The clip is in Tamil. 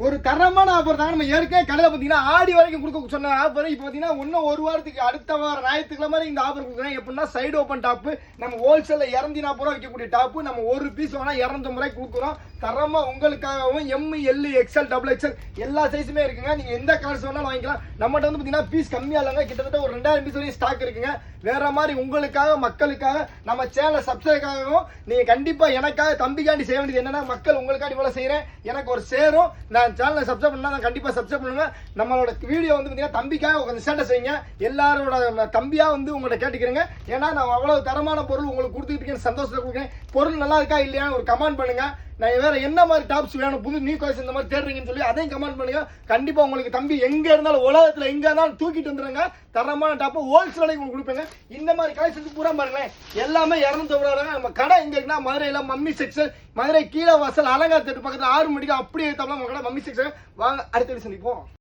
ஒரு தரமான ஆஃபர் தாங்க. நம்ம ஏற்கனவே கடையில் பார்த்தீங்கன்னா ஆடி வரைக்கும் கொடுக்க சொன்ன ஆஃபர் இப்போ பார்த்தீங்கன்னா இன்னும் ஒரு வாரத்துக்கு அடுத்த வாரம் ஞாயிற்றுக்கிழமை இந்த ஆஃபர் கொடுக்குறேன். எப்படின்னா சைடு ஓப்பன் டாப்பு நம்ம ஹோல்சேலில் 240 ரூபா விற்கக்கூடிய டாப்பு நம்ம ஒரு பீஸ் வேணால் 250 ரூபாய்க்கு கொடுக்குறோம். தரமாக உங்களுக்காகவும் எல் எக்ஸ்எல் டபுள் எக்ஸ்எல் எல்லா சைஸுமே இருக்குங்க. நீங்கள் எந்த கலர்ஸ் வேணாலும் வாங்கிக்கலாம். நம்மகிட்ட வந்து பார்த்தீங்கன்னா பீஸ் கம்மியாக இல்லைங்க, கிட்டத்தட்ட ஒரு 2000 பீஸ் வரையும் ஸ்டாக் இருக்குங்க. வேற மாதிரி உங்களுக்காக மக்களுக்காக நம்ம சேனலை சப்ஸ்கிரைபாகவும் நீங்கள் கண்டிப்பாக எனக்காக தம்பிக்காண்டி செய்ய வேண்டியது என்னன்னா, மக்கள் உங்களுக்காண்டி இவ்வளோ செய்கிறேன், எனக்கு ஒரு சேரும், நான் சேனலை சப்ஸ்கிரைப் பண்ணா நான் கண்டிப்பாக சப்ஸ்கிரைப் பண்ணுங்க. நம்மளோட வீடியோ வந்து பார்த்தீங்கன்னா தம்பிக்காக கொஞ்சம் சேட்டை செய்யுங்க. எல்லாரோட தம்பியாக வந்து உங்கள்கிட்ட கேட்டுக்கிறேங்க. ஏன்னா நான் அவ்வளவு தரமான பொருள் உங்களுக்கு கொடுத்துக்கிட்டு சந்தோஷத்தை கொடுக்குறேன். பொருள் நல்லா இருக்கா இல்லையான்னு ஒரு கமெண்ட் பண்ணுங்க. நான் வேற என்ன மாதிரி டாப்ஸ் வேணும், புது நியூ கலர்ஸ் இந்த மாதிரி தேடுறீங்கன்னு சொல்லி அதையும் கமெண்ட் பண்ணுங்க. கண்டிப்பா உங்களுக்கு தம்பி எங்க இருந்தாலும் உலகத்துல எங்க இருந்தாலும் தூக்கிட்டு வந்துருங்க. தரமான டாப் ஹோல்சேல் உங்களுக்கு கொடுப்பேங்க. இந்த மாதிரி கலெக்ஷன் பூரா பாருங்களேன், எல்லாமே 250 ரூபா. நம்ம கடை எங்க இருக்குன்னா மதுரையில மம்மி செக்ஷன், மதுரை கீழே வாசல் அலங்கார் தேட்டர் பக்கத்துல 6 மணிக்கு அப்படியே நம்ம கடை மம்மி செக்ஷன். வாங்க அடுத்த சந்திப்போம்.